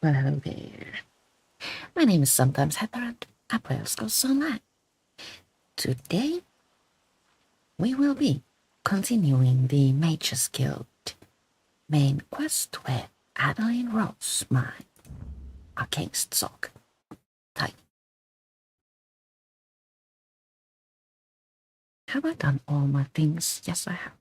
Well, hello there. My name is sometimes Heather and I play Circus online. Today, we will be continuing the Mages Guild main quest with Adelaine Rose, my Arcanist Sorc type. Have I done all my things? Yes, I have.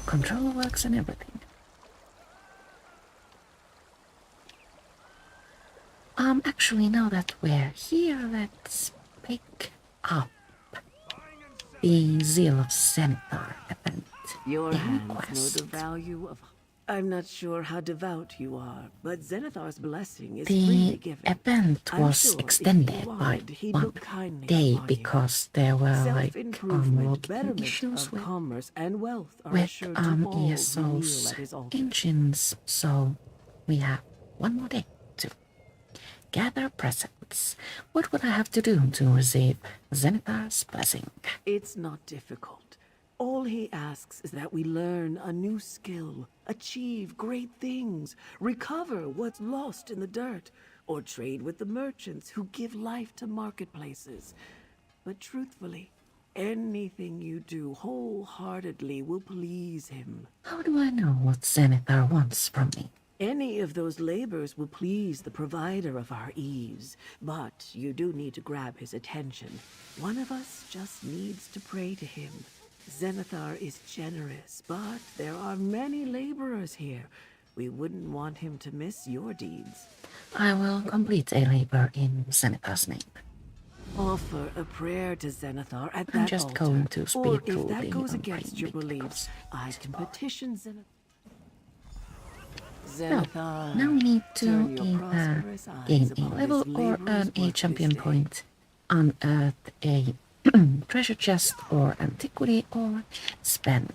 Control works and everything. Actually, now that we're here, let's pick up the Zeal of Zenithaar event. Your hands know the value of... I'm not sure how devout you are, but Zenithaar's blessing is freely given. The event was extended by one day because there were like logging issues with commerce and wealth are assured to all ESO's engines, so we have one more day to gather presents. What would I have to do to receive Zenithaar's blessing? It's not difficult. All he asks is that we learn a new skill, achieve great things, recover what's lost in the dirt, or trade with the merchants who give life to marketplaces. But truthfully, anything you do wholeheartedly will please him. How do I know what Zenithaar wants from me? Any of those labors will please the provider of our ease, but you do need to grab his attention. One of us just needs to pray to him. Zenithaar is generous, but there are many laborers here. We wouldn't want him to miss your deeds. I will complete a labor in Zenithaar's name. Offer a prayer to Zenithaar at that I'm just altar. going to speed or through if that the goes against your beliefs, I can petition Zenithaar. Now we need to either gain a level or earn a champion point, unearth a treasure chest or antiquity, or spend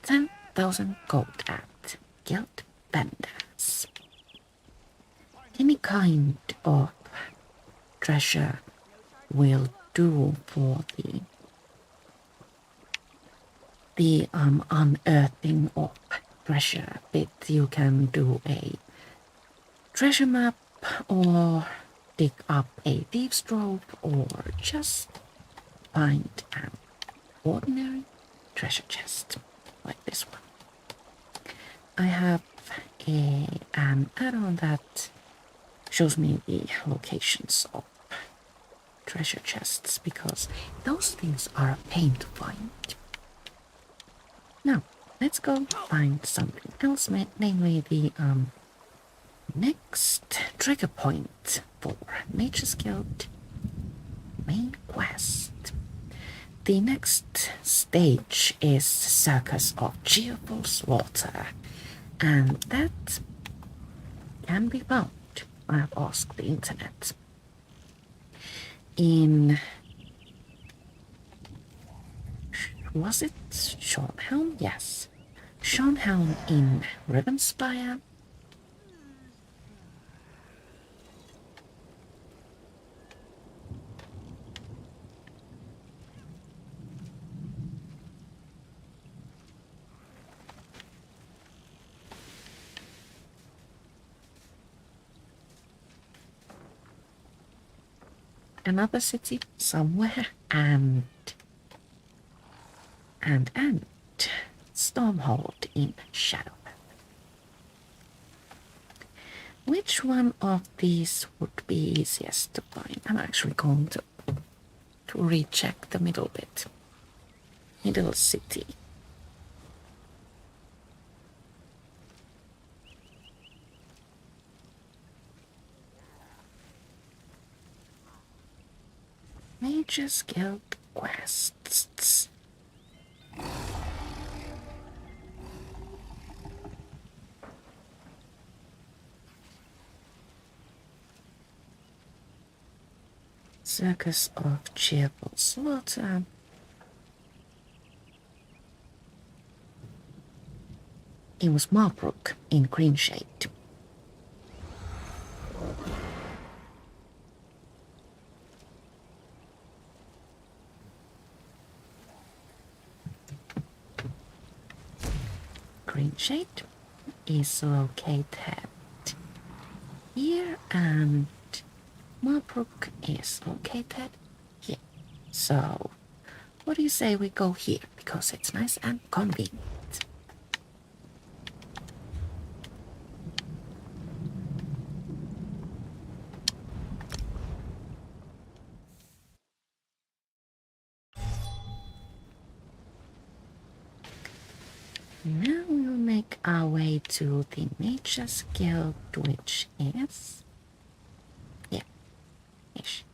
10,000 gold at guild vendors. Any kind of treasure will do for the unearthing of treasure bit. You can do a treasure map or dig up a thieves trove or just find an ordinary treasure chest like this one. I have an add-on that shows me the locations of treasure chests because those things are a pain to find. Now, let's go find something else, namely the next trigger point for Mages Guild main quest. The next stage is Circus of Cheerful Slaughter, and that can be found. I have asked the internet. In... was it Schonhelm? Yes. Schonhelm in Rivenspire. Another city somewhere, and Stormhold in Shadowland. Which one of these would be easiest to find? I'm actually going to recheck the middle bit. Middle city. Mages Guild quests. Circus of Cheerful Slaughter. It was Marbrook in Greenshade. green shade is located here, and Marbrook is located here. So, what do you say we go here? Because it's nice and convenient. Now we'll make our way to the Nature's Guild, which is... yeah, ish.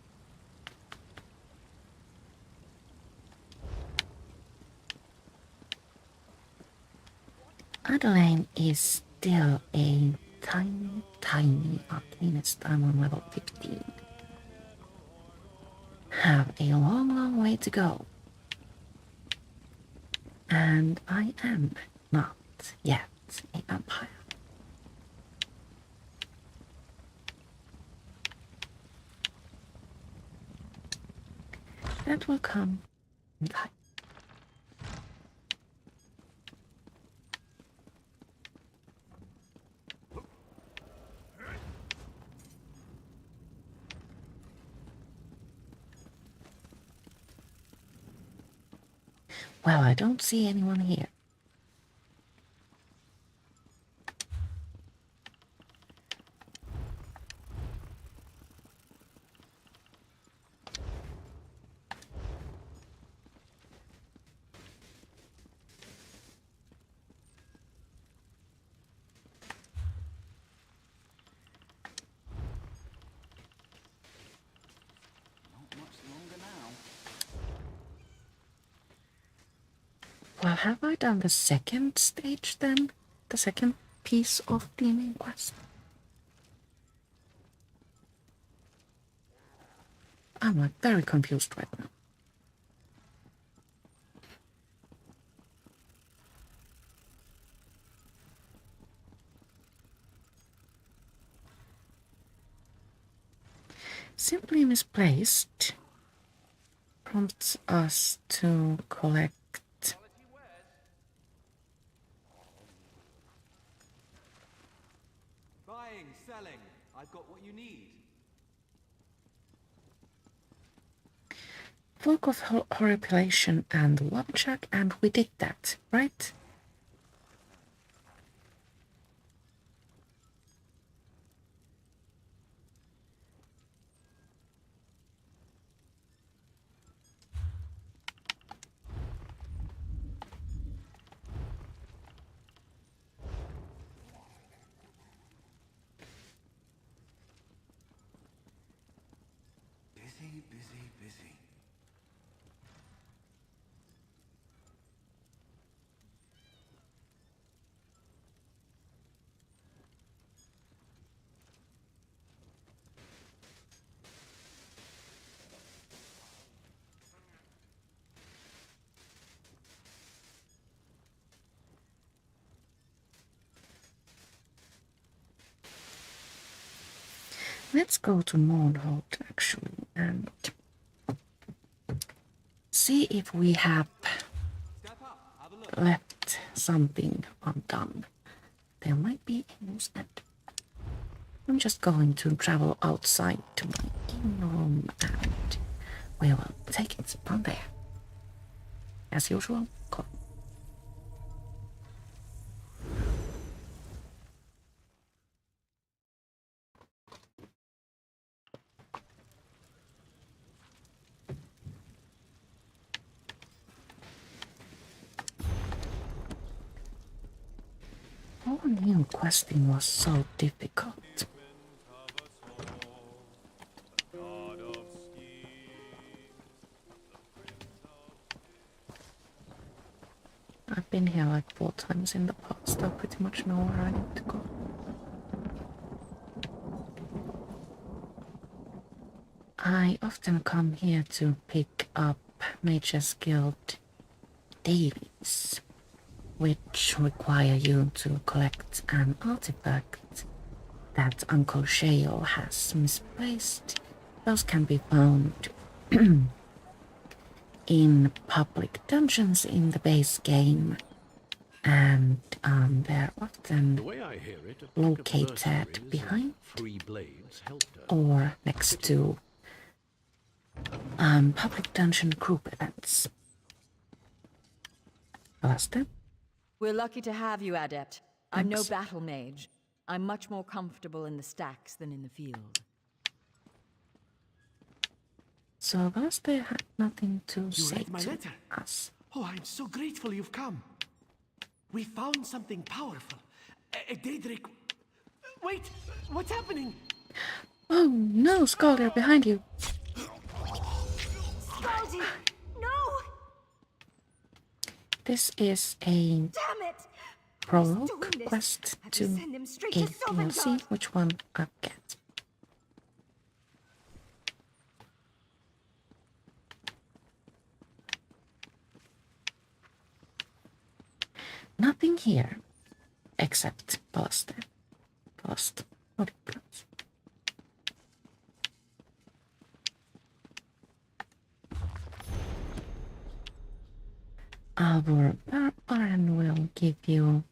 Adelaine is still a tiny, tiny Arcanist. I'm on level 15. Have a long, long way to go. And I am not yet a vampire. That will come in time. Well, I don't see anyone here. Well, have I done the second stage then? The second piece of the main quest? I'm like very confused right now. Simply misplaced prompts us to collect. Buying, selling. I've got what you need. Fog of Horripilation and Lumberjack, and we did that, right? Busy, busy, busy. Let's go to Mournhold actually and see if we have left something undone. There might be a loose end. I'm just going to travel outside to my game room and we will take it from there. As usual, go. All new questing was so difficult. I've been here like 4 times in the past. I pretty much know where I need to go. I often come here to pick up Mage's Guild dailies, which require you to collect an artifact that Uncle-Sheo has misplaced. Those can be found in public dungeons in the base game, and they're The often way I hear it, a pack of located mercenaries and behind 3 blades helped her. or next to public dungeon group events. Alastair? We're lucky to have you, Adept. I'm no Thanks. battle mage. I'm much more comfortable in the stacks than in the field. So Alastair had nothing to You say read my to letter? us. Oh, I'm so grateful you've come. We found something powerful. Daedric... Wait! What's happening? Oh no, Skull, they're behind you. Scaldy! No! This is a Damn it! prologue doing this? quest Have to you sent him straight a to Sovngarde? DLC. Which one I'll get. Nothing here except Ballast. What it was. Our Barbarian will give you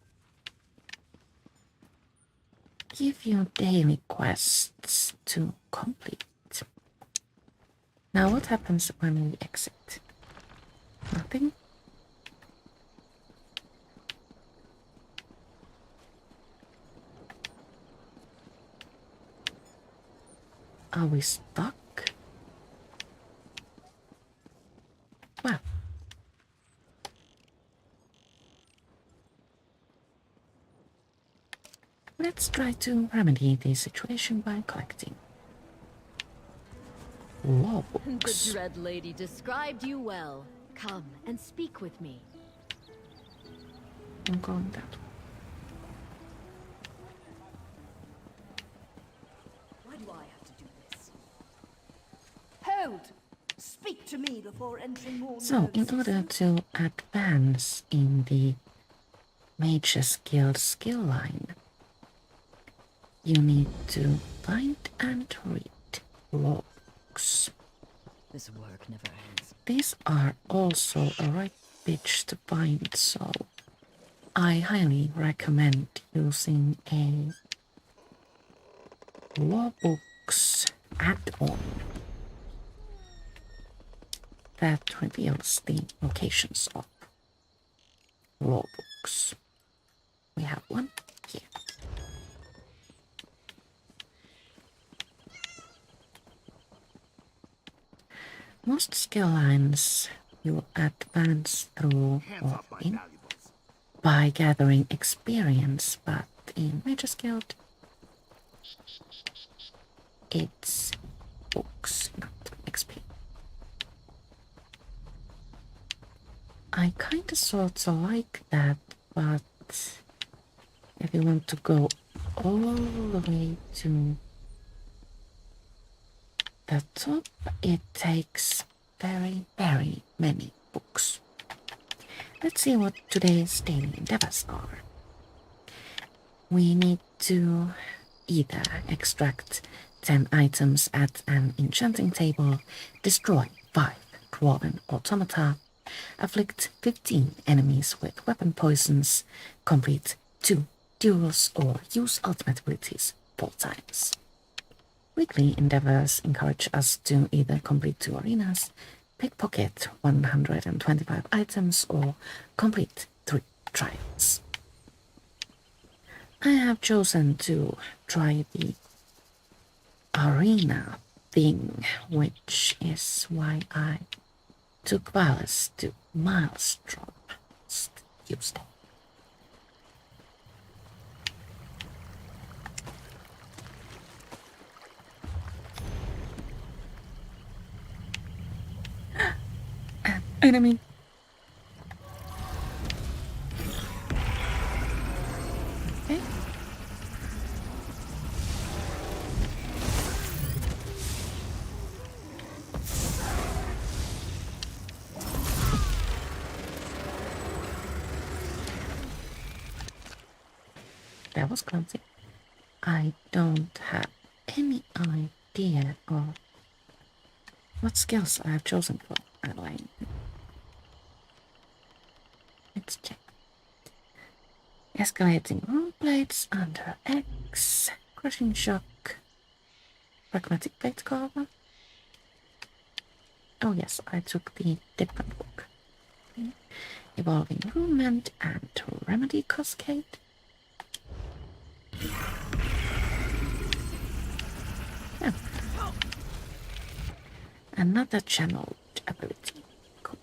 daily quests to complete. Now what happens when we exit? Nothing? Are we stuck? Well. Let's try to remedy the situation by collecting law The books. Dread Lady described you well. Come and speak with me. I'm going that way. Why do I have to do this? Hold! Speak to me before entering more So, in nervous order to advance in the Mage's Guild skill line, you need to find and read law books. This work never ends. These are also a right bitch to find, so I highly recommend using a law books add-on that reveals the locations of law books. We have one here. Most skill lines you advance through or in by gathering experience, but in Mage's Guild, it's books, not XP. I kinda sorta like that, but if you want to go all the way to the top, it takes very, very many books. Let's see what today's daily endeavors are. We need to either extract 10 items at an enchanting table, destroy 5 dwarven automata, afflict 15 enemies with weapon poisons, complete 2 duels, or use ultimate abilities 4 times. Weekly endeavors encourage us to either complete 2 arenas, pickpocket 125 items, or complete 3 trials. I have chosen to try the arena thing, which is why I took Valis to Maelstrom last Tuesday. Enemy. Okay. That was clumsy. I don't have any idea of what skills I have chosen for Adelaine. Let's check. Escalating room plates under X. Crushing shock. Pragmatic plate carver. Oh yes, I took the different book. Evolving movement and remedy cascade. Oh. Another channeled ability. Cool.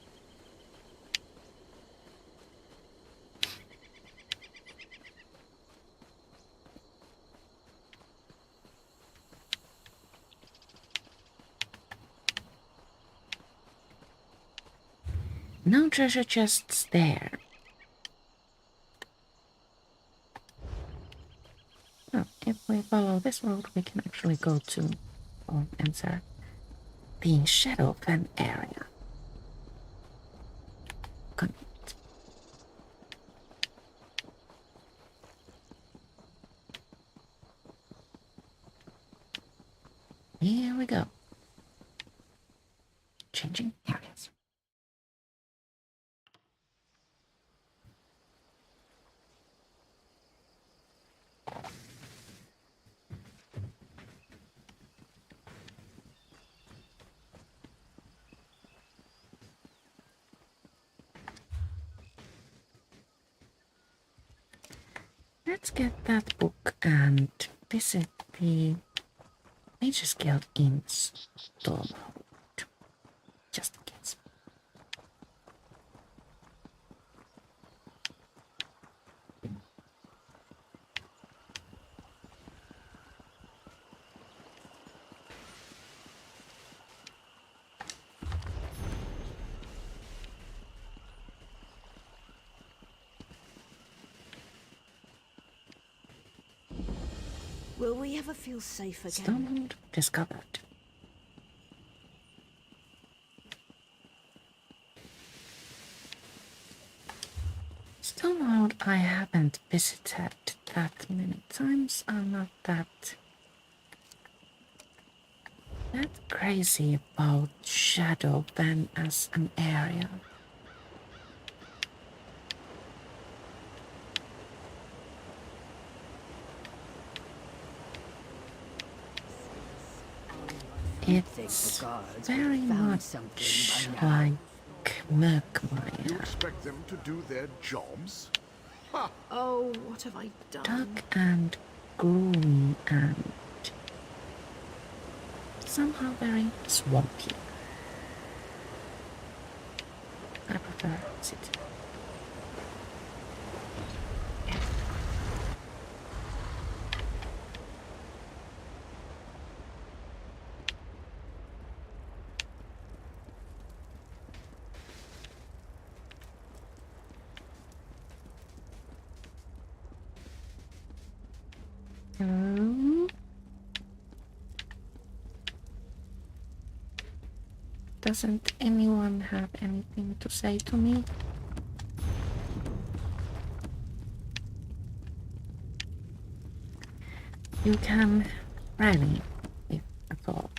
No treasure chests there. Oh, if we follow this road, we can actually go to or enter the Shadow Fen area. Convenient. Here we go. Changing areas. Let's get that book and visit the Mage's Guild in Stormhold. Just in case. Will we ever feel safe again? Stormhold discovered. Stormhold I haven't visited that many times. I'm not that crazy about Shadow Fen as an area. It's very much like You Murkmire. expect them to do their jobs? Oh, what have I done? Dark and gloomy and somehow very swampy. I prefer city. Doesn't anyone have anything to say to me? You can rarely, if at all,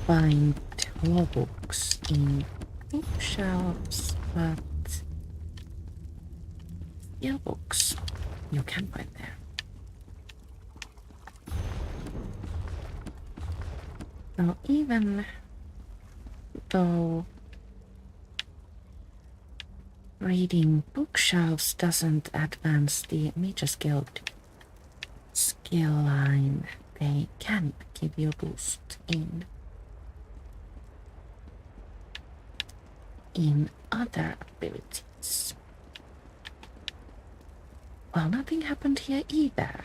find law books in bookshelves, but skill books you can find there. So even though reading bookshelves doesn't advance the Mage's Guild skill line, they can give you a boost in other abilities. Well, nothing happened here either.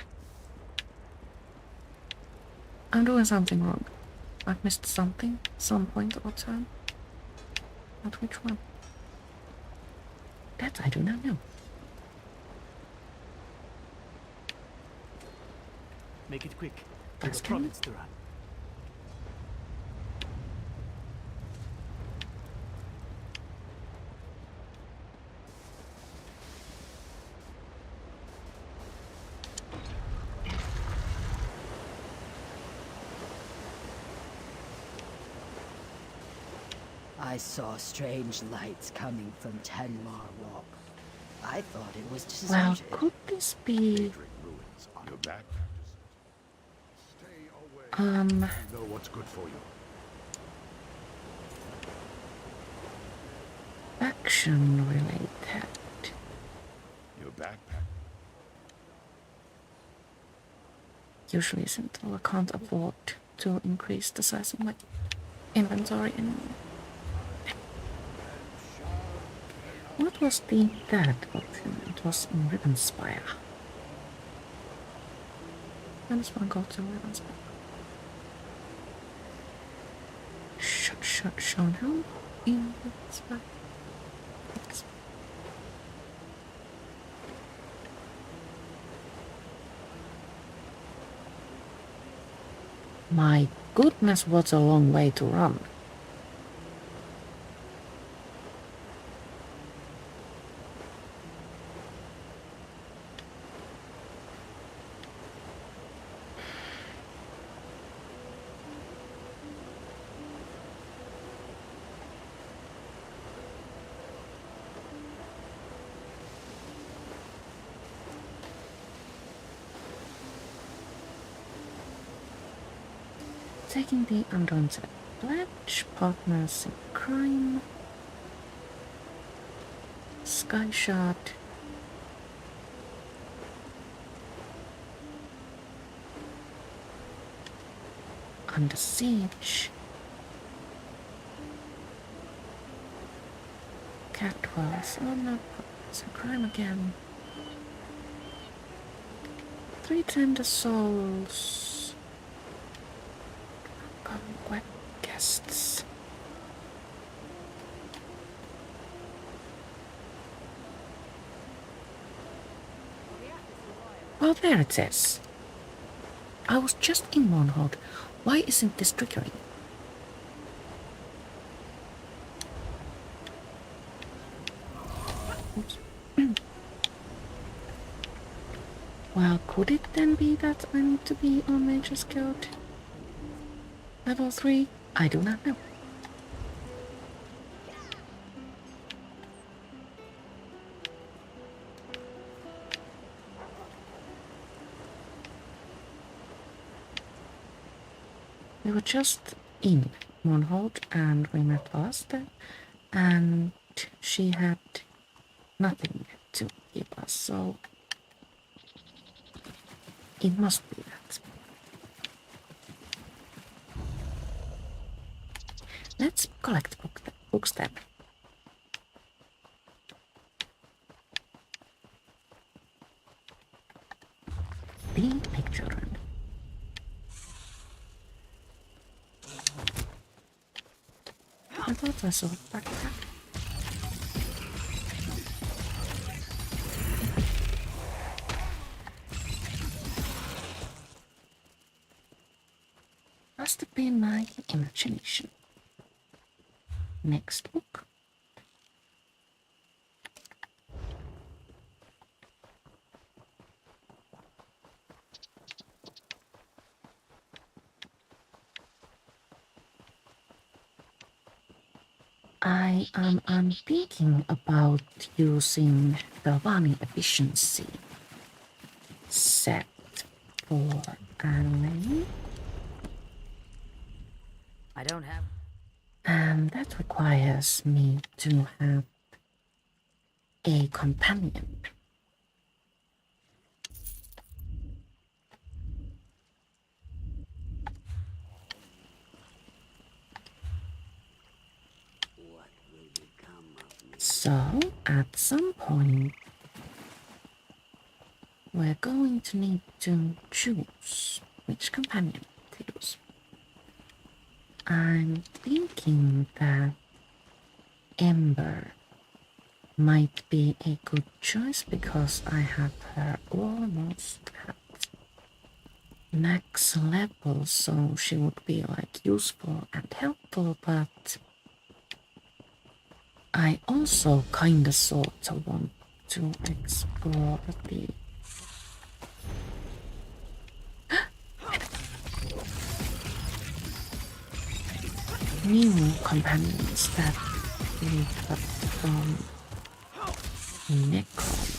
I'm doing something wrong. I've missed something, some point or time. Not which one. That I do not know. Make it quick. There's a That's province to run. I saw strange lights coming from Tenmar Walk. I thought it was Well, deserted. could this be Ruins on your back. um You know what's good for you. action related? Your backpack. Usually isn't, or I can't afford to increase the size of my inventory anymore. What was the third option? It was in Ribbonspire. I just want to go to Ribbonspire. Shown how in Ribbonspire? My goodness, what a long way to run. Taking the undaunted pledge, partners in crime, sky shot, under siege, catwalls, oh no, it's a crime again, 3 tender souls. Wet guests. Well, there it is. I was just in one hold. Why isn't this triggering? Oops. Well, could it then be that I need to be on Nature's Guild? Level 3? I do not know. We were just in one hold and we met Asta, and she had nothing to give us, so it must be that. Let's collect books then. The picture run. I thought I saw a backpack. Must have been my imagination. Next book. I'm thinking about using the Vani efficiency set for Adelaine. I don't have... And that requires me to have a companion. So, at some point, we're going to need to choose which companion to use. I'm thinking that Ember might be a good choice because I have her almost at max level, so she would be like useful and helpful, but I also kinda sorta want to explore the new companions that we got from Necron.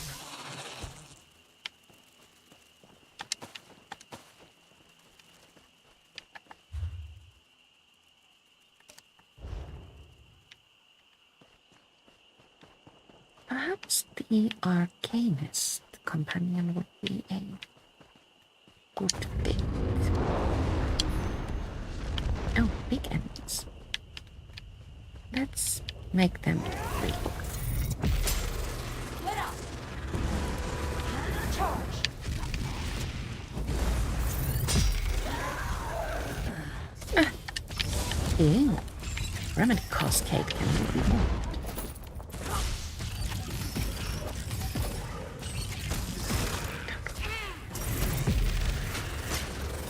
Perhaps the Arcanist companion would be a good fit. Oh, big enemies. Let's make them big. Let up! Charge! Ew. Remedy cascade can do more.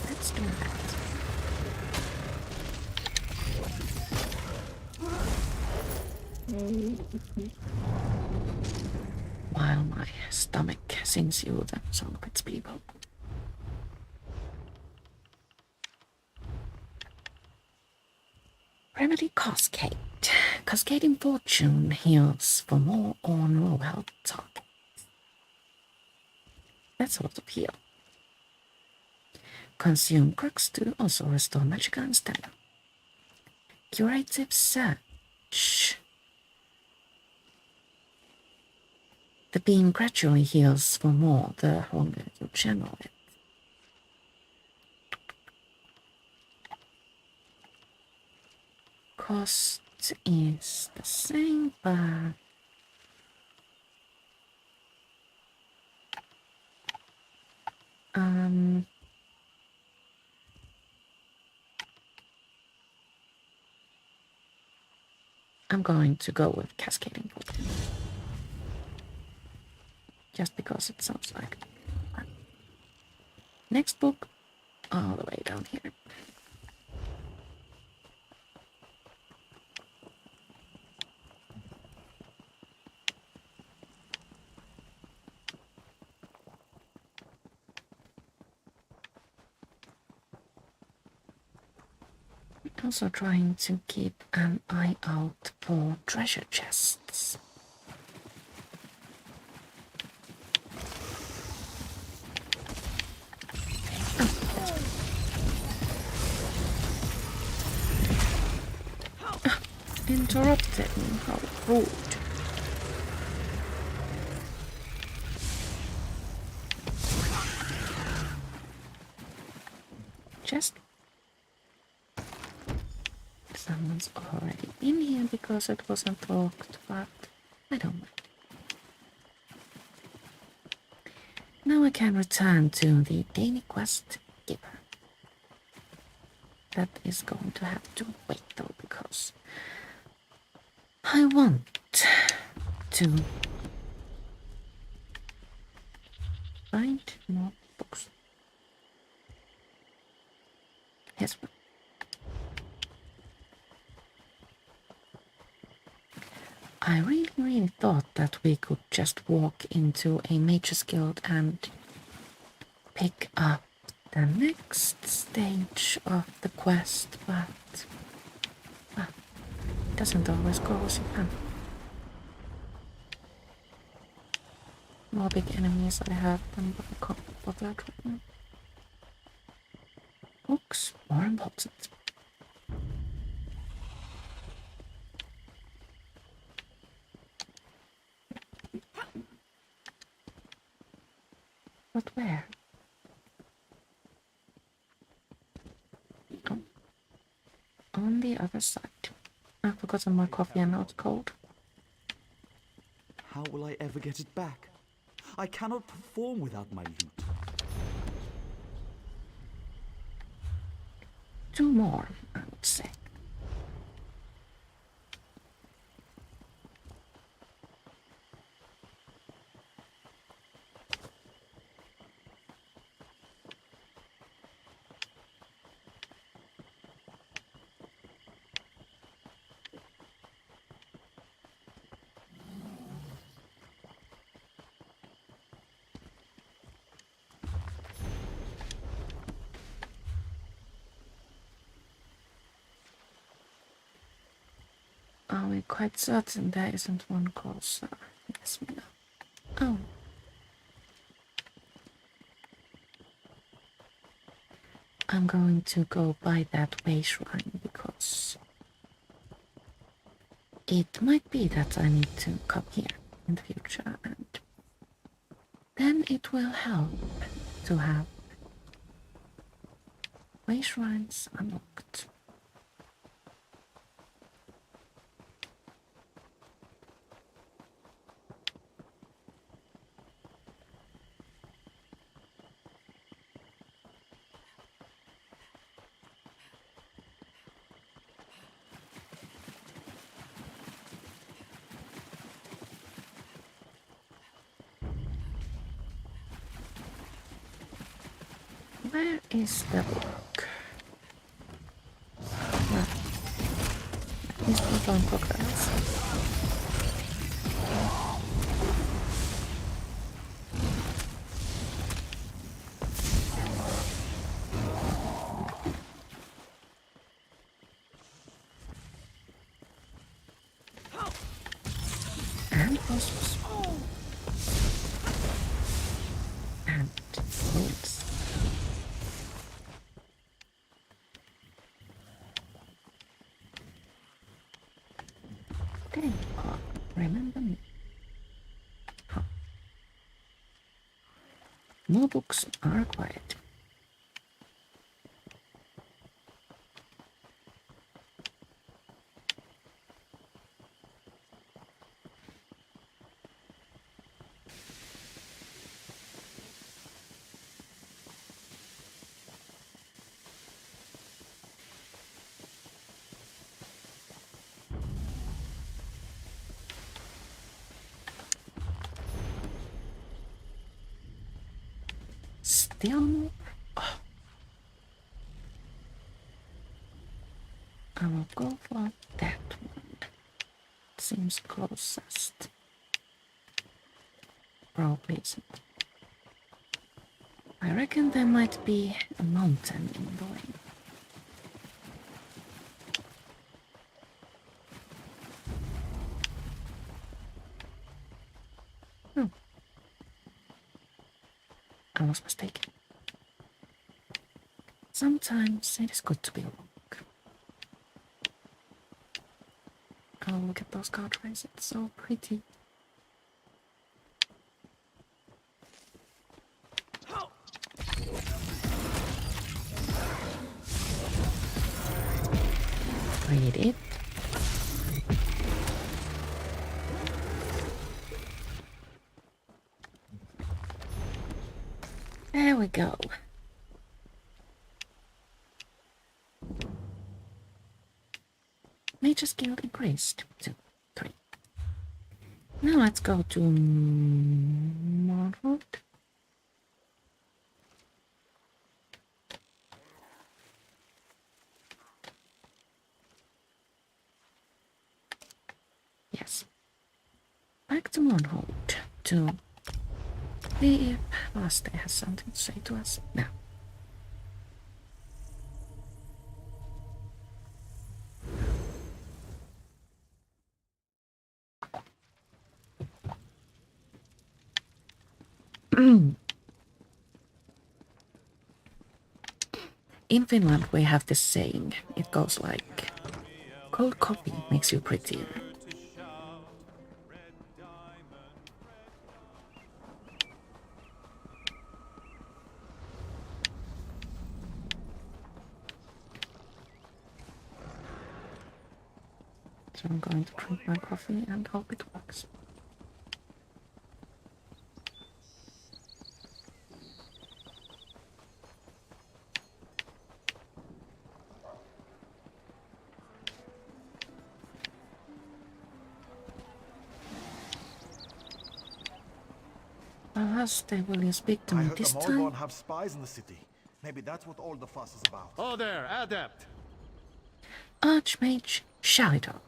Let's do that. While my stomach sings you the song of its people. Remedy Cascade. Cascading Fortune heals for more or no health target. That sort of heal. Consume crux to also restore magic and stamina. Curative Search. The beam gradually heals for more the longer you channel it. Cost is the same, but I'm going to go with Cascading Fortune. Just because it sounds like it. Next book, all the way down here. Also trying to keep an eye out for treasure chests. Interrupted me, how rude. Just someone's already in here because it wasn't locked, but I don't mind. Now I can return to the daily quest giver. That is going to have to wait though, because I want to find more books. Here's one. I really thought that we could just walk into a Mage's Guild and pick up the next stage of the quest, but well, it doesn't always go as you plan. More big enemies I have than what I can't bother right now. Books, more important. But where? Oh. On the other side. I've forgotten my coffee and now it's cold. How will I ever get it back? I cannot perform without my lute. 2 more, I would say. Are we quite certain there isn't one closer? Yes, we are. Oh. I'm going to go by that way shrine because it might be that I need to come here in the future, and then it will help to have way shrines unlocked. Where is the book? Well, is the on crocodiles? And fossils. And wolves. There you are. Remember me. Huh. More books are required. Still more? Oh. I will go for that one. Seems closest. Probably isn't. I reckon there might be a mountain in the way. I was mistaken. Sometimes it is good to be wrong. Oh, look at those card rays, it's so pretty. Read it. There we go. Major skill increased to 3. Now let's go to Morwood. Yes. Back to Morwood to see if Vaste has something to say to us now. In Finland we have this saying. It goes like, cold coffee makes you prettier. So I'm going to drink my coffee and hope it works. Vaste, will you speak to I me heard this the time? Morborn have spies in the city. Maybe that's what all the fuss is about. Oh there, Adept. Archmage Shalidor.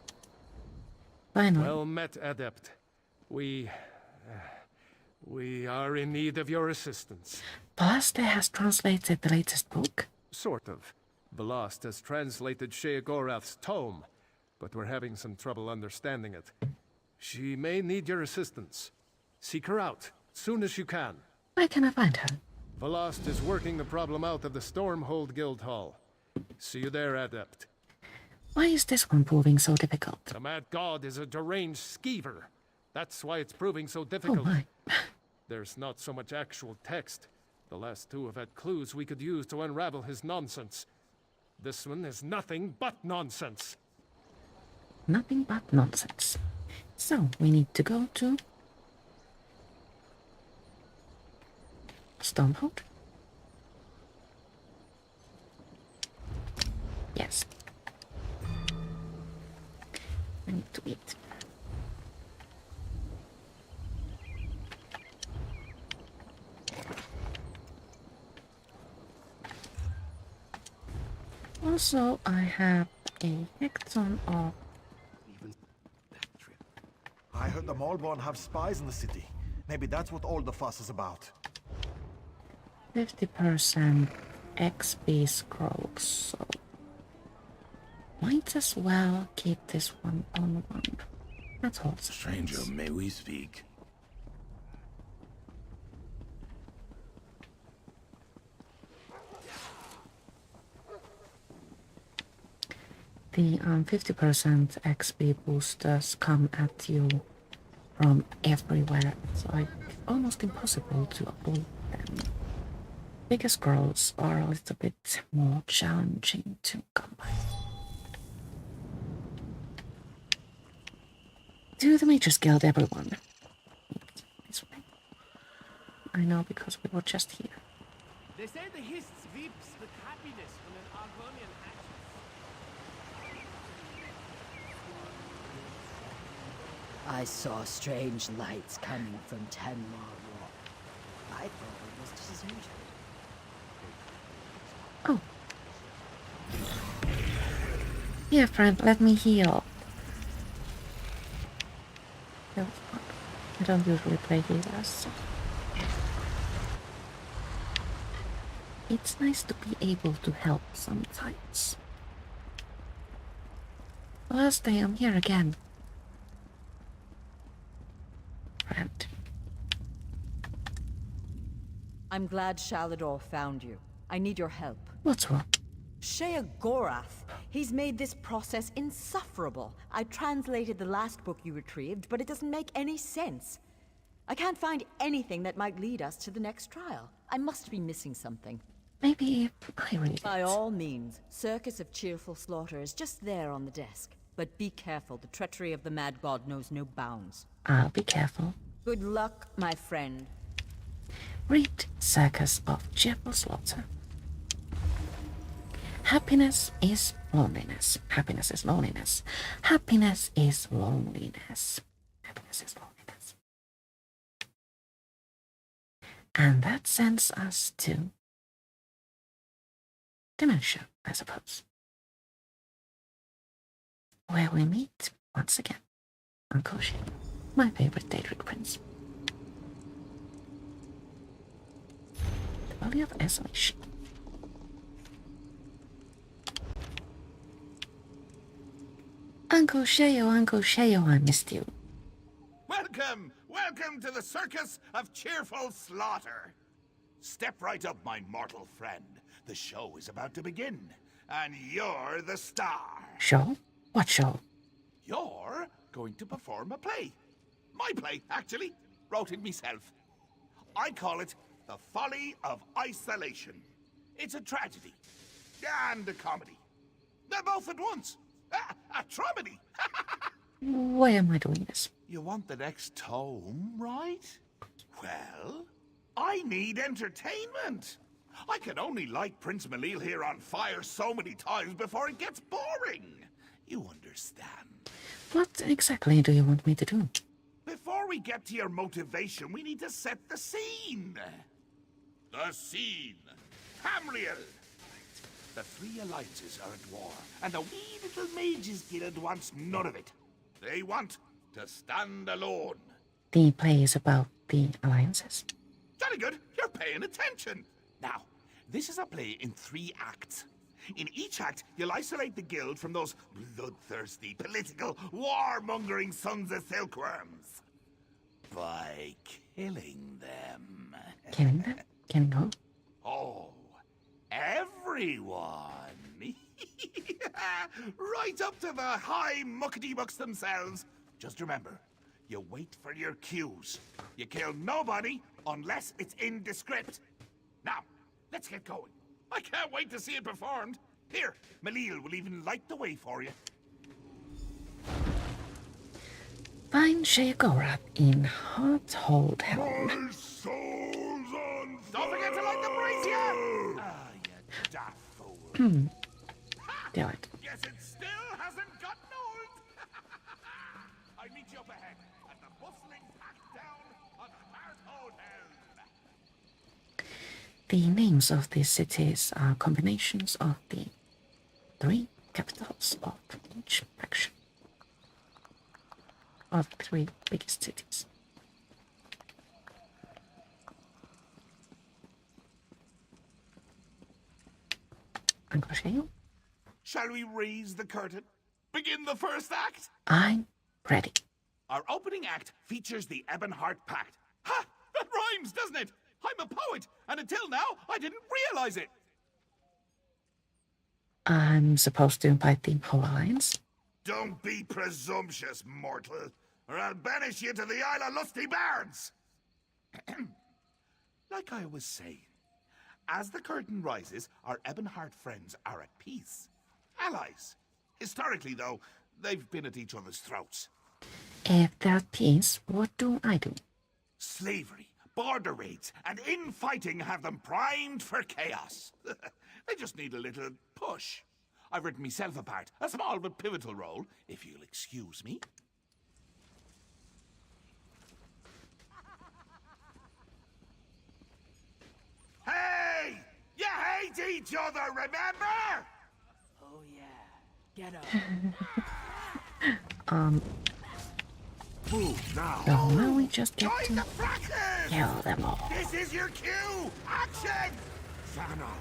Finally. Well met, Adept. We are in need of your assistance. Vaste has translated the latest book. Sort of. Belast has translated Sheogorath's tome, but we're having some trouble understanding it. She may need your assistance. Seek her out, soon as you can. Where can I find her? Velost is working the problem out of the Stormhold Guild Hall. See you there, Adept. Why is this one proving so difficult? The Mad God is a deranged skeever. That's why it's proving so Oh difficult. my. There's not so much actual text. The last two have had clues we could use to unravel his nonsense. This one is nothing but nonsense. Nothing but nonsense. So, we need to go to Stormhold? Yes. I need to eat. Also, I have a hecton of... I heard the Malborn have spies in the city. Maybe that's what all the fuss is about. 50% XP scrolls, so... Might as well keep this one on one. That's all. Stranger, may we speak? The 50% XP boosters come at you from everywhere. It's like almost impossible to avoid them. Bigger scrolls are a little bit more challenging to come by. To the Mages Guild, everyone. This way. I know because we were just here. They say the Hist weeps with happiness when an Argonian hatches. I saw strange lights coming from Tenmar Walk. I thought it was deserted. Oh. Here, friend, let me heal. No, I don't usually play healers, so... It's nice to be able to help sometimes. Last day I'm here again. Friend. I'm glad Shalador found you. I need your help. What's wrong? Sheogorath. He's made this process insufferable. I translated the last book you retrieved, but it doesn't make any sense. I can't find anything that might lead us to the next trial. I must be missing something. Maybe I read it. By all means, Circus of Cheerful Slaughter is just there on the desk. But be careful, the treachery of the Mad God knows no bounds. I'll be careful. Good luck, my friend. Read Circus of Cheerful Slaughter. Happiness is loneliness. Happiness is loneliness. Happiness is loneliness. Happiness is loneliness. And that sends us to Dementia, I suppose. Where we meet, once again, Uncle-Sheo, my favorite Daedric prince. The Valley of Isolation. Uncle-Sheo, Uncle-Sheo, I missed you. Welcome! Welcome to the Circus of Cheerful Slaughter! Step right up, my mortal friend. The show is about to begin, and you're the star. Show? What show? You're going to perform a play. My play, actually. Wrote it myself. I call it The Folly of Isolation. It's a tragedy and a comedy. They're both at once. A tromedy. Why am I doing this? You want the next tome, right? Well, I need entertainment. I can only light Prince Malil here on fire so many times before it gets boring. You understand? What exactly do you want me to do? Before we get to your motivation, we need to set the scene. The scene. Tamriel. The three alliances are at war, and the wee little mages guild wants none of it. They want to stand alone. The play is about the alliances. Jolly good, you're paying attention. Now, this is a play in 3 acts. In each act, you'll isolate the guild from those bloodthirsty, political, warmongering sons of silkworms. By killing them. Killing them? Killing who? Oh, everyone. Right up to the high muckety-mucks themselves. Just remember, you wait for your cues. You kill nobody unless it's in the script. Now, let's get going. I can't wait to see it performed. Here, Malil will even light the way for you. Find Sheogorath in Hearthold Helm. My soul's on fire! Don't forget to light the brazier! Ah, you daft fool. Do it. Guess it still hasn't gotten old. I meet you up ahead at the bustling pack down on Hearthold Helm. The names of these cities are combinations of the 3 capitals of each faction. Of the 3 biggest cities. Uncle-Sheo? Shall we raise the curtain? Begin the first act? I'm ready. Our opening act features the Ebonheart Pact. Ha! That rhymes, doesn't it? I'm a poet, and until now, I didn't realize it. I'm supposed to invite the whole alliance. Don't be presumptuous, mortal, or I'll banish you to the Isle of Lusty Bards. Like I was saying, as the curtain rises, our Ebonheart friends are at peace. Allies. Historically, though, they've been at each other's throats. If they're at peace, what do I do? Slavery, border raids, and infighting have them primed for chaos. They just need a little push. I've written myself a part, a small but pivotal role, if you'll excuse me. Hey! You hate each other, remember? Oh yeah, get up. Move now. So now we just get Join to the practice! kill them all. This is your cue! Action! Fan out.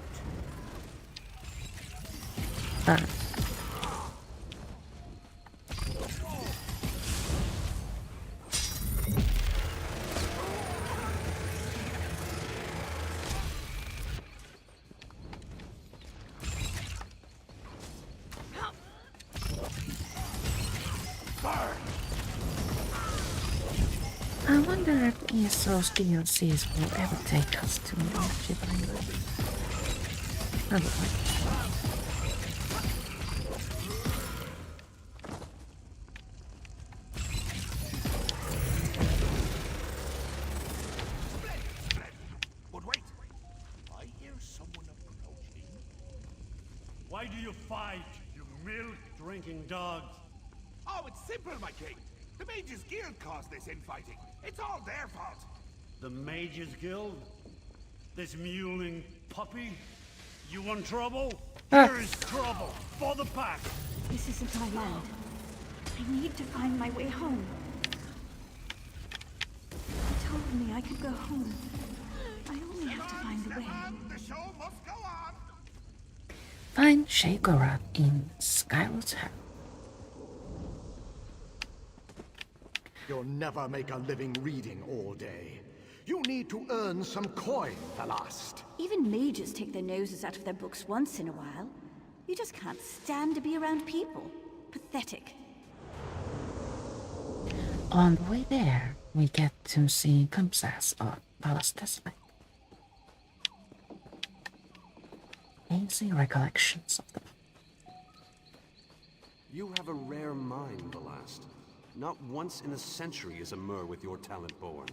I wonder if ESO's DLCs will ever take us to an Orchid Island. I would like to. But wait, I hear someone approaching. Why do you fight, you milk-drinking dogs? Oh, it's simple, my king. The Mages Guild caused this infighting. It's all their fault. The Mages Guild? This mewling puppy? You want trouble? Here is trouble for the pack. This isn't my land. I need to find my way home. They told me I could go home. I only have to find the way. The show must go on. Find Sheogorath in Skyward's Helm. You'll never make a living reading all day. You need to earn some coin, Thalast. Even mages take their noses out of their books once in a while. You just can't stand to be around people. Pathetic. On the way there, we get to see glimpses of Balastes Lake. Hazy recollections of the You have a rare mind, Balast. Not once in a century is a Mer with your talent born.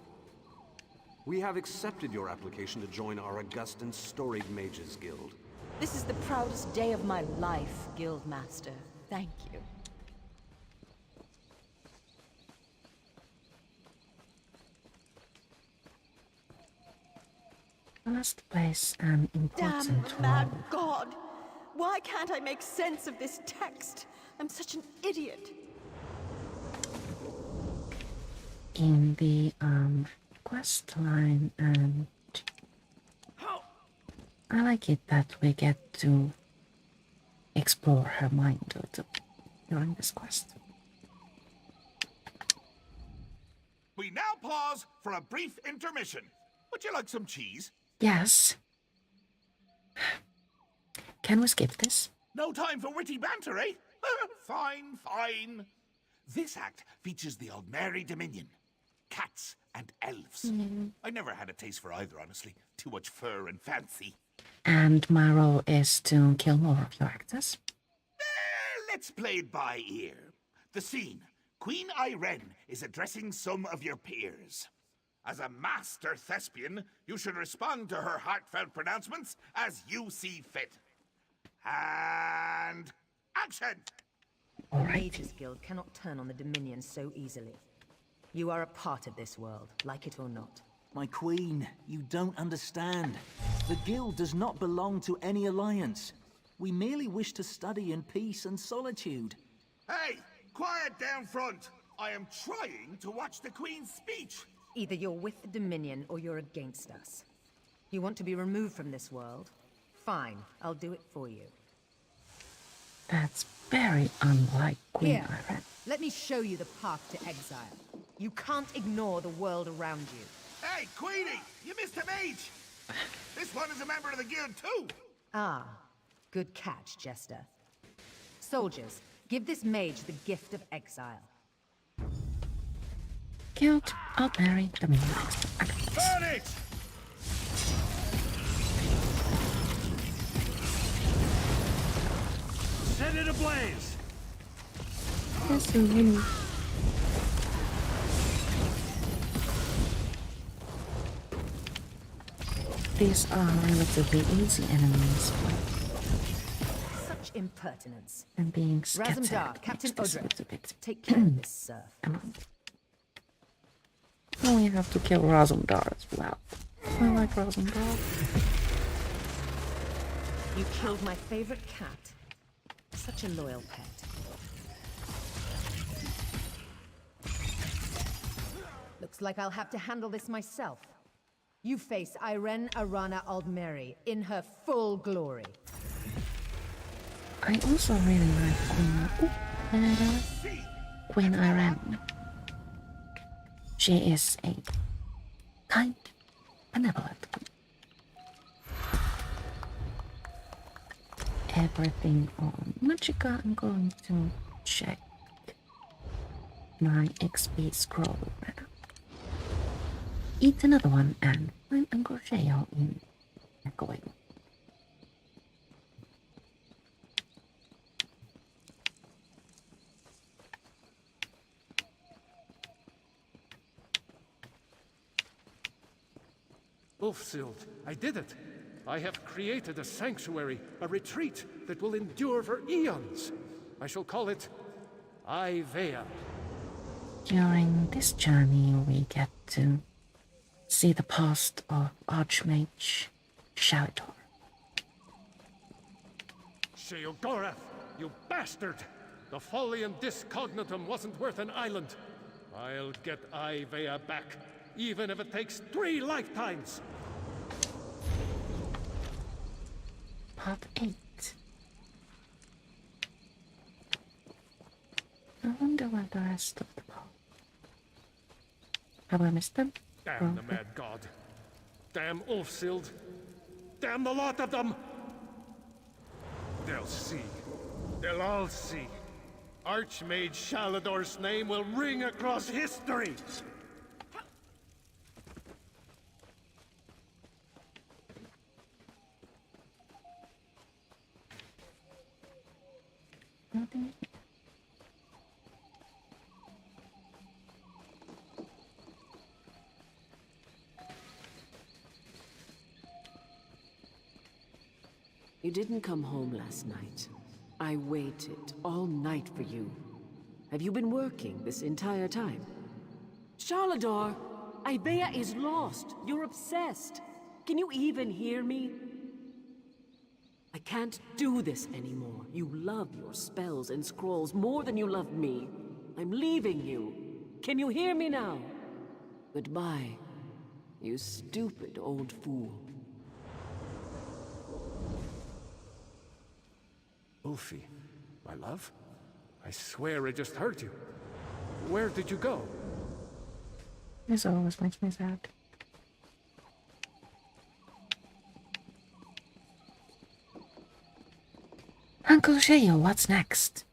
We have accepted your application to join our august and storied Mages Guild. This is the proudest day of my life, Guildmaster. Thank you. last plays an important Damn mad role. God! Why can't I make sense of this text? I'm such an idiot. In the quest line, and I like it that we get to explore her mind during this quest. We now pause for a brief intermission. Would you like some cheese? Yes. Can we skip this? No time for witty banter, eh? Fine, fine. This act features the Aldmeri Dominion. Cats and elves. I never had a taste for either, honestly. Too much fur and fancy. And my role is to kill more of your actors. Let's play it by ear. The scene. Queen Irene is addressing some of your peers. As a master thespian, you should respond to her heartfelt pronouncements as you see fit. And action! The Mages Guild cannot turn on the Dominion so easily. You are a part of this world, like it or not. My queen, you don't understand. The guild does not belong to any alliance. We merely wish to study in peace and solitude. Hey, quiet down front! I am trying to watch the Queen's speech! Either you're with the Dominion or you're against us. You want to be removed from this world? Fine, I'll do it for you. That's very unlike Queen Here, Irene. let me show you the path to exile. You can't ignore the world around you. Hey, Queenie! You missed a mage! This one is a member of the guild, too! Ah, good catch, Jester. Soldiers, give this mage the gift of exile. Killed Aldmeri Dominion. Burn it! Set it ablaze! Yes, really. These are relatively easy enemies, Such impertinence. and being scattered Razumdar, Captain makes this a Odra, little bit. take care of this serf. Oh, we have to kill Razumdar as well. I like Razumdar. You killed my favorite cat. Such a loyal pet. Looks like I'll have to handle this myself. You face Irene Arana Aldmeri in her full glory. I also really like Queen Irene. She is a kind, benevolent queen. Everything on Magicka, I'm going to check my XP scroll right now. Eat another one and find Uncle-Sheo in echoing. Ulfsild, I did it! I have created a sanctuary, a retreat that will endure for eons. I shall call it Ivea. During this journey, we get to see the past of Archmage Sheldor. Sheogorath, you bastard! The Folium Discognitum wasn't worth an island. I'll get Ivea back, even if it takes 3 lifetimes! Part 8. I wonder where the rest of the part. Have I missed them? Damn the mad god. Damn Ulfsild. Damn the lot of them! They'll see. They'll all see. Archmage Sheldor's name will ring across history! Nothing. You didn't come home last night. I waited all night for you. Have you been working this entire time? Sheldor, Ivea is lost. You're obsessed. Can you even hear me? I can't do this anymore. You love your spells and scrolls more than you love me. I'm leaving you. Can you hear me now? Goodbye, you stupid old fool. Ulfie, my love? I swear I just heard you. Where did you go? This always makes me sad. Uncle-Sheo, what's next?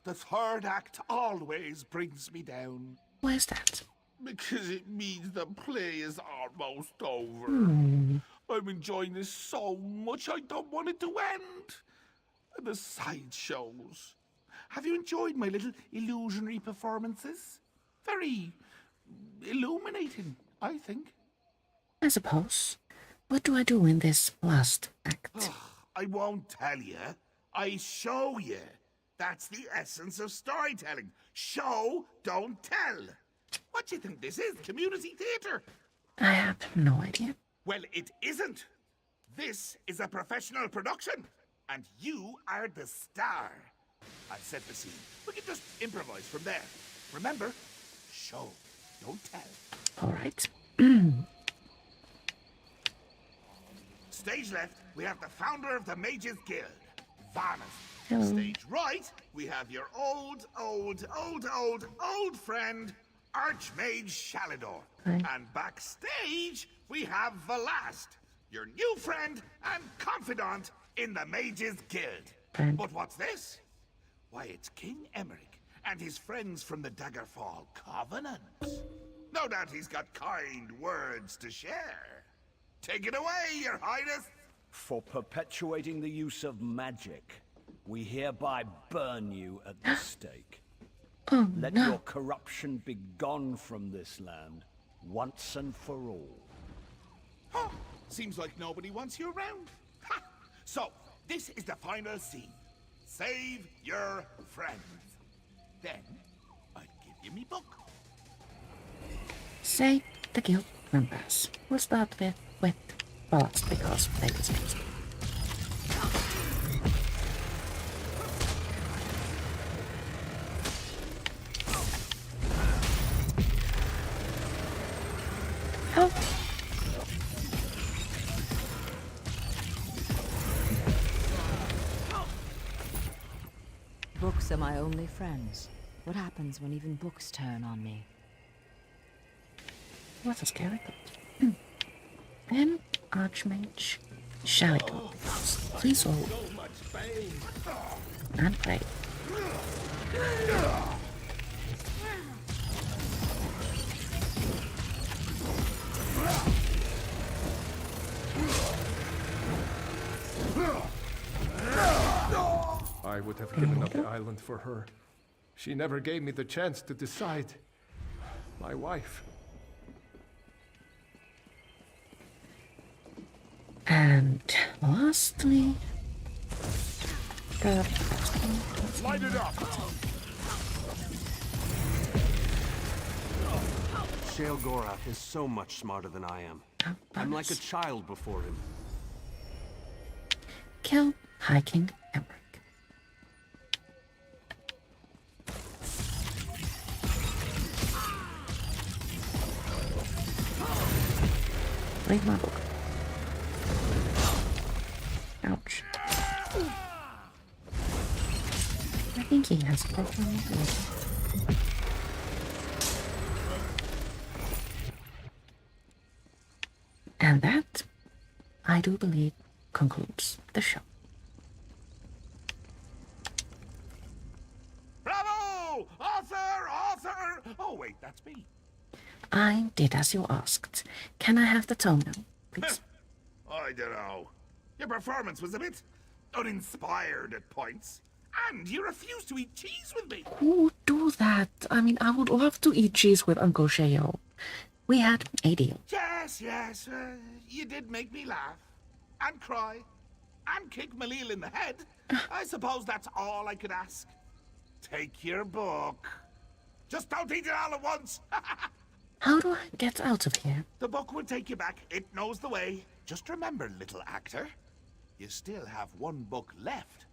The third act always brings me down. Why is that? Because it means the play is almost over. I'm enjoying this so much I don't want it to end. And the sideshows. Have you enjoyed my little illusionary performances? Very illuminating, I think. I suppose. What do I do in this last act? I won't tell you. I show you. That's the essence of storytelling. Show, don't tell. What do you think this is? Community theatre? I have no idea. Well, it isn't. This is a professional production. And you are the star. I've set the scene. We can just improvise from there. Remember, show, don't tell. All right. Stage left, we have the founder of the Mages Guild, Varnus. Hello. Stage right, we have your old friend, Archmage Shalidor. Hi. And backstage, we have Velast, your new friend and confidant in the Mages Guild. Friend. But what's this? Why, it's King Emmerich and his friends from the Daggerfall Covenant. No doubt he's got kind words to share. Take it away, Your Highness. For perpetuating the use of magic, we hereby burn you at the stake. Oh, Let no. your corruption be gone from this land, once and for all. Huh. Seems like nobody wants you around. Ha! So, this is the final scene. Save your friends. Then, I'll give you me book. Say the guild members. We'll start with Ballast because they deserve it. Help! Books are my only friends. What happens when even books turn on me? What a scary thought. Then Archmage Shalidor. Please hold and pray. I would have given up the island for her. She never gave me the chance to decide. My wife. And lastly, the Light it up! Sheogorath is so much smarter than I am. I'm like a child before him. kill High King Emmerich. Read my book. Ouch. I think he has a problem with it. And that, I do believe, concludes the show. Bravo! Author! Oh, wait, that's me. I did as you asked. Can I have the tone now, please? I don't know. Your performance was a bit uninspired at points. And you refused to eat cheese with me. Who would do that? I mean, I would love to eat cheese with Uncle-Sheo. We had a deal. Yes. You did make me laugh. And cry. And kick Malil in the head. I suppose that's all I could ask. Take your book. Just don't eat it all at once. How do I get out of here? The book will take you back. It knows the way. Just remember, little actor, you still have one book left.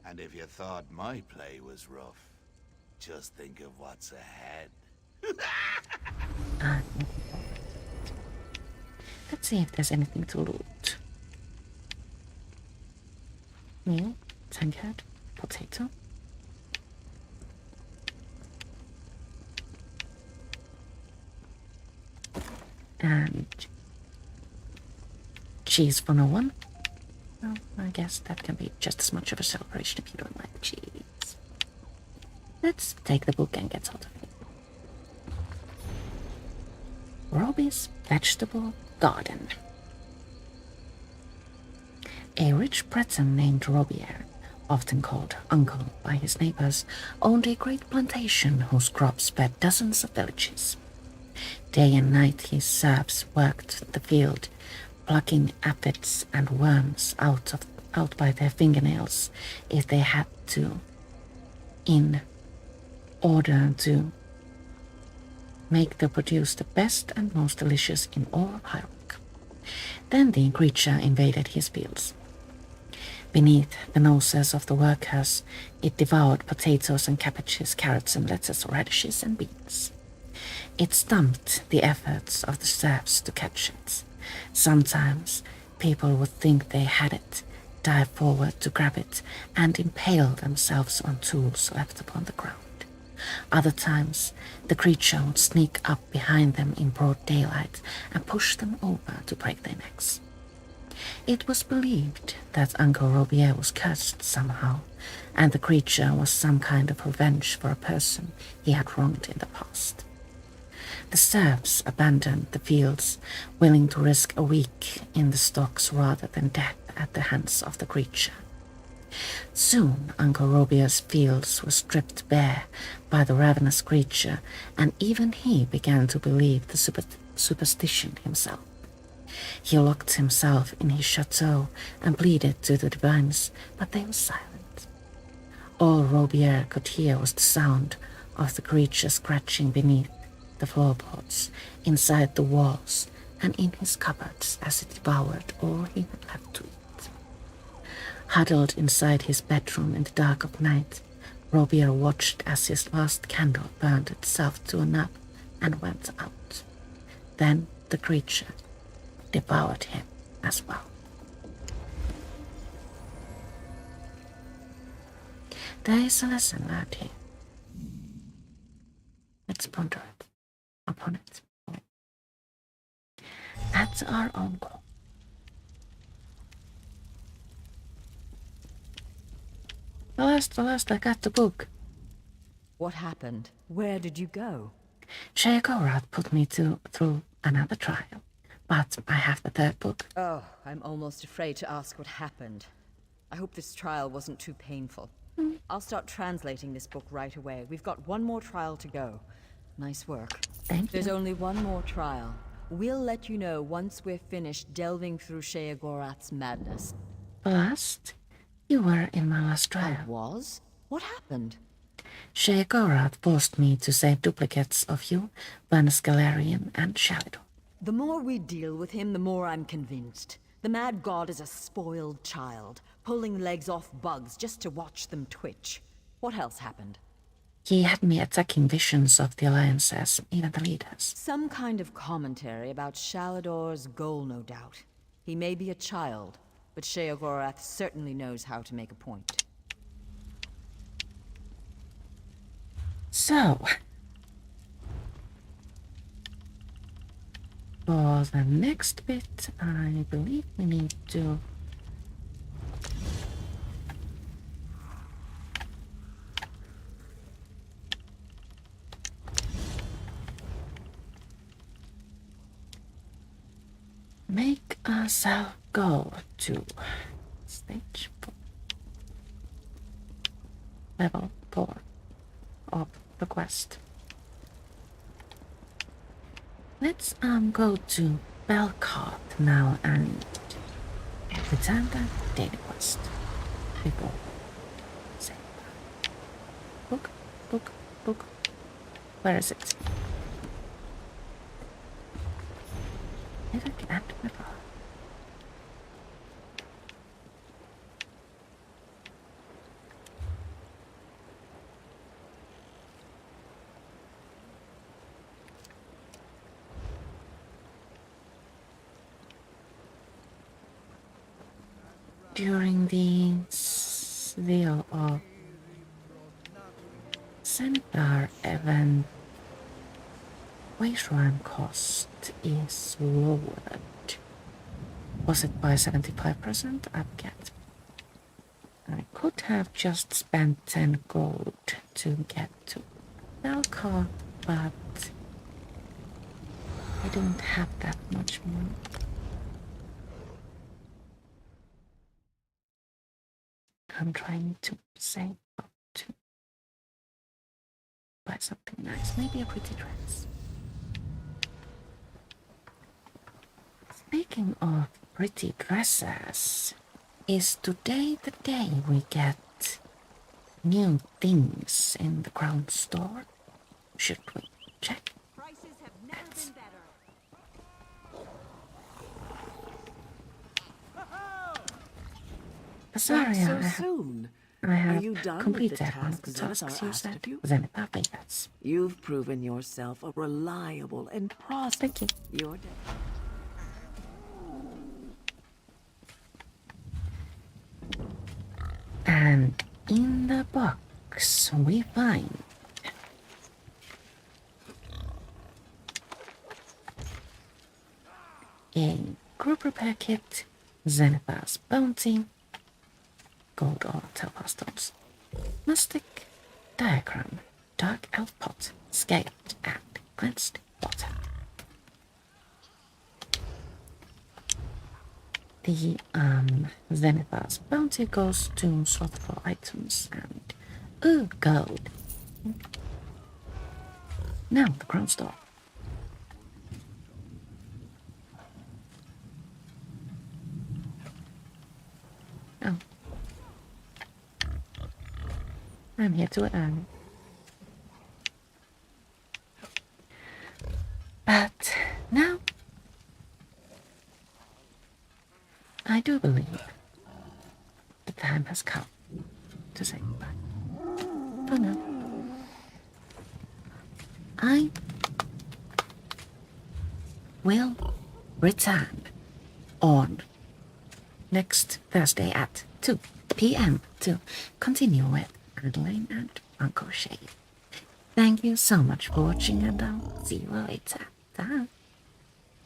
And if you thought my play was rough, just think of what's ahead. Let's see if there's anything to loot. Meal, tankard, potato. and cheese for no one. Well, I guess that can be just as much of a celebration if you don't like cheese. Let's take the book and get out of here. Robbie's Vegetable Garden. A rich Breton named Robier, often called Uncle by his neighbors, owned a great plantation whose crops fed dozens of villages. Day and night his serfs worked the field, plucking aphids and worms out by their fingernails if they had to, in order to make the produce the best and most delicious in all of Hyrule. Then the creature invaded his fields. Beneath the noses of the workers, it devoured potatoes and cabbages, carrots and lettuce, radishes and beans. It stumped the efforts of the serfs to catch it. Sometimes people would think they had it, dive forward to grab it, and impale themselves on tools left upon the ground. Other times, the creature would sneak up behind them in broad daylight and push them over to break their necks. It was believed that Uncle Robier was cursed somehow, and the creature was some kind of revenge for a person he had wronged in the past. The serfs abandoned the fields, willing to risk a week in the stocks rather than death at the hands of the creature. Soon Uncle Robier's fields were stripped bare by the ravenous creature, and even he began to believe the superstition himself. He locked himself in his chateau and pleaded to the divines, but they were silent. All Robier could hear was the sound of the creature scratching beneath the floorboards, inside the walls, and in his cupboards as it devoured all he had left to eat. Huddled inside his bedroom in the dark of night, Robier watched as his last candle burned itself to a nub and went out. Then the creature devoured him as well. There is a lesson learned here. Let's ponder upon it at our own call. The last, I got the book. What happened? Where did you go? Sheogorath put me through another trial, but I have the third book. Oh, I'm almost afraid to ask what happened. I hope this trial wasn't too painful. I'll start translating this book right away. We've got one more trial to go. Nice work. Thank you. There's only one more trial. We'll let you know once we're finished delving through Sheogorath's madness. Last, you were in my last trial. I was? What happened? Sheogorath forced me to save duplicates of you, Vanus Galarian, and Shalidor. The more we deal with him, the more I'm convinced. The mad god is a spoiled child, pulling legs off bugs just to watch them twitch. What else happened? He had me attacking visions of the alliances, even the leaders. Some kind of commentary about Shalidor's goal, no doubt. He may be a child, but Sheogorath certainly knows how to make a point. So, for the next bit, I believe we need to make ourselves go to stage 4, level 4 of the quest. Let's go to Belcott now and return the daily quest before say book. Where is it? Never can remember. During the Zeal of Zenithaar event, Wayshrine cost is lowered. Was it by 75%? I forget. I could have just spent 10 gold to get to Belka, but I don't have that much money. I'm trying to save up to buy something nice, maybe a pretty dress. Speaking of pretty dresses, is today the day we get new things in the ground store? Should we check? Prices have never been better. Sorry, Back so soon. I have Are you done completed with the one of the tasks tasks Zenithaar you asked said. of you? Zenithaar favorites. You've proven yourself a reliable and prosperous. Thank you. Your day. And in the box we find a group repair kit, Zenithaar's bounty, gold or topaz stones, mastic, diagram, dark elf pot, scaled and cleansed water. The Zenithaar's bounty goes to slothful items and gold. Now the crown store. Oh. I'm here to earn. But now I do believe the time has come to say goodbye. Oh no. I will return on next Thursday at 2 p.m. to continue with Adelaine and Uncle-Sheo. Thank you so much for watching, and I'll see you later. Bye.